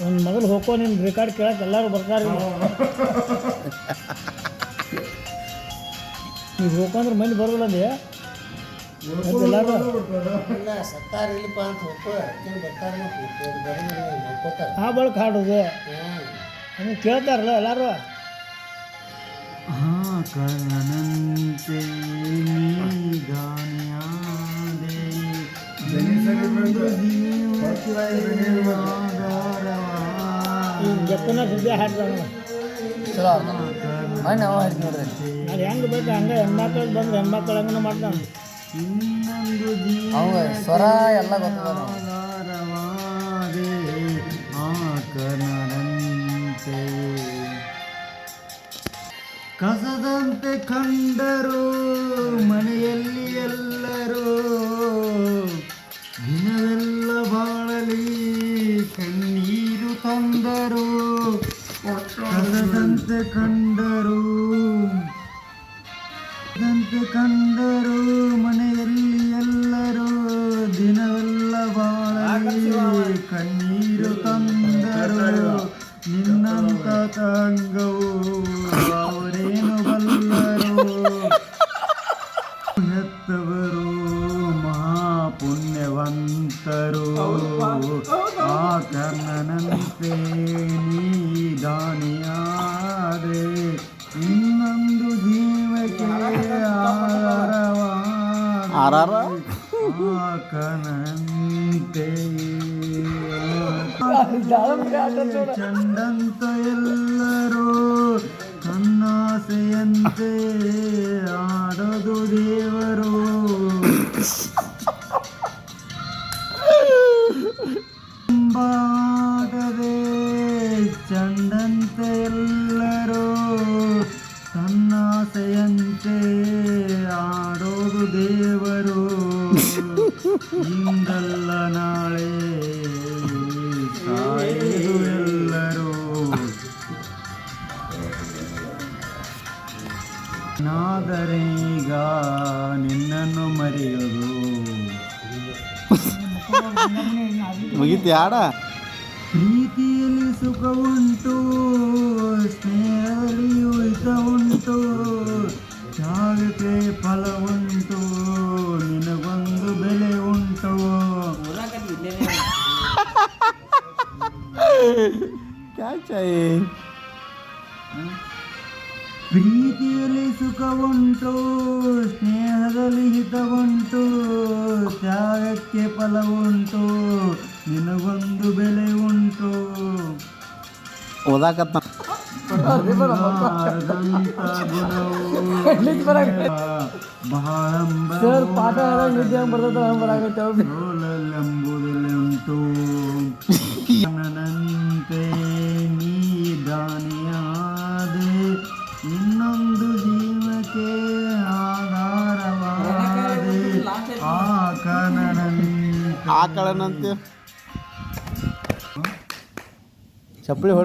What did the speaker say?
ಒಂದು ಮಗಳು ಹೋಗೋ ನಿನ್ನ ರೆಕಾರ್ಡ್ ಕೇಳಕ್ಕೆ ಎಲ್ಲರೂ ಬರ್ತಾರೆ. ನೀವು ಹೋಗಂದ್ರೆ ಮಂದಿ ಬರೋದಿಲ್ಲ ಅಂದೆ ಎಲ್ಲರೂ ಸತ್ತಾರ ಇಲ್ಲಪ್ಪ ಅಂತ ಬರ್ತಾರೆ ಆ ಬಳಕ ಹಾಡೋದು ಹಂಗೆ ಕೇಳ್ತಾರಲ್ಲ ಎಲ್ಲರೂ. ಕರ್ಣನಂತೆ ಜಪ್ಪನ ಸುದ್ದಿ ಹಾಡ್ತಾನ ಚಲೋ ಮನೆ ನಾವು ಹಾಡಿ ನೋಡ್ರಿ. ಅದು ಹೆಂಗೆ ಬೇಕು ಹಂಗೆ ಹೆಣ್ಮಕ್ಳು ಬಂದ್ರೆ ಹೆಣ್ಮಕ್ಳು ಹಂಗೆ ಮಾಡ್ತಾನೆ. ಅವ ಸ್ವರ ಎಲ್ಲ ಗೊತ್ತದ. ಕರ್ಣನಂತೆ ಕಸದಂತೆ ಕಂಡರು ಮನೆಯಲ್ಲಿ ಎಲ್ಲರೂ, ದಿನವೆಲ್ಲ ಬಾಳಲಿ ಕಣ್ಣೀರು ತಂದರು. ಕಸದಂತೆ ಕಂಡರು ಮನೆಯಲ್ಲಿ ಎಲ್ಲರೂ, ದಿನವೆಲ್ಲ ಬಾಳಲಿ ಕಣ್ಣೀರು ತಂದರು. ನಿನ್ನಂತ ತಂಗವು ಅವರೇನು ಬಲ್ಲರು, ಹೆತ್ತವರು ಮಹಾಪುಣ್ಯವಂತರು. ಆ ಕರ್ಣನಂತೆ ನೀ ದಾನಿಯಾದೆ, ಇನ್ನೊಂದು ಜೀವಕ್ಕೆ ಆಧಾರವಾದ ಆ ಕರ್ಣನಂತೆ ಚಂಡಂತ ಎಲ್ಲರೂ ಕಣ್ಣಾಸೆಯಂತೆ ಆಡೋದು ದೇವರು. ಬಾಡದೆ ಚಂಡಂತೆ ಎಲ್ಲರೂ ಕಣ್ಣಾಸೆಯಂತೆ ಆಡೋದು ದೇವರು. ಇಂದಲ್ಲ ನಾಳೆ ಸಾಯುವುದು ಎಲ್ಲರೂ, ನಾದರೀಗ ನಿನ್ನನ್ನು ಮರೆಯುವುದು. ಮುಗಿತು ಯಾಡ. ಪ್ರೀತಿಯಲ್ಲಿ ಸುಖ ಉಂಟು, ಸ್ನೇಹದಲ್ಲಿಯೂ ಹಿತ ಉಂಟು, ತ್ಯಾಗಕ್ಕೆ ಫಲ ಉಂಟು, ನಿನಗೊಂದು ಬೆಲೆ ಉಂಟು. ಪ್ರೀತಿಯಲ್ಲಿ ಸುಖ ಉಂಟು, ಸ್ನೇಹದಲ್ಲಿ ಹಿತ ಉಂಟು, ತ್ಯಾಗಕ್ಕೆ ಫಲ ಉಂಟು, ನಿನಗೊಂದು ಬೆಲೆ ಉಂಟು. ಓದಾಕತ್ತ ಎಂಬುದಲ್ಲುಂಟು. ನನಂತೆ ನೀ ದಾನಿಯಾದೆ, ಇನ್ನೊಂದು ಜೀವಕ್ಕೆ ಆಧಾರವಾದೆ. ಆಕಳನಂತೆ ಚಪ್ಪಳಿ ಹೊಡ್ರಿ.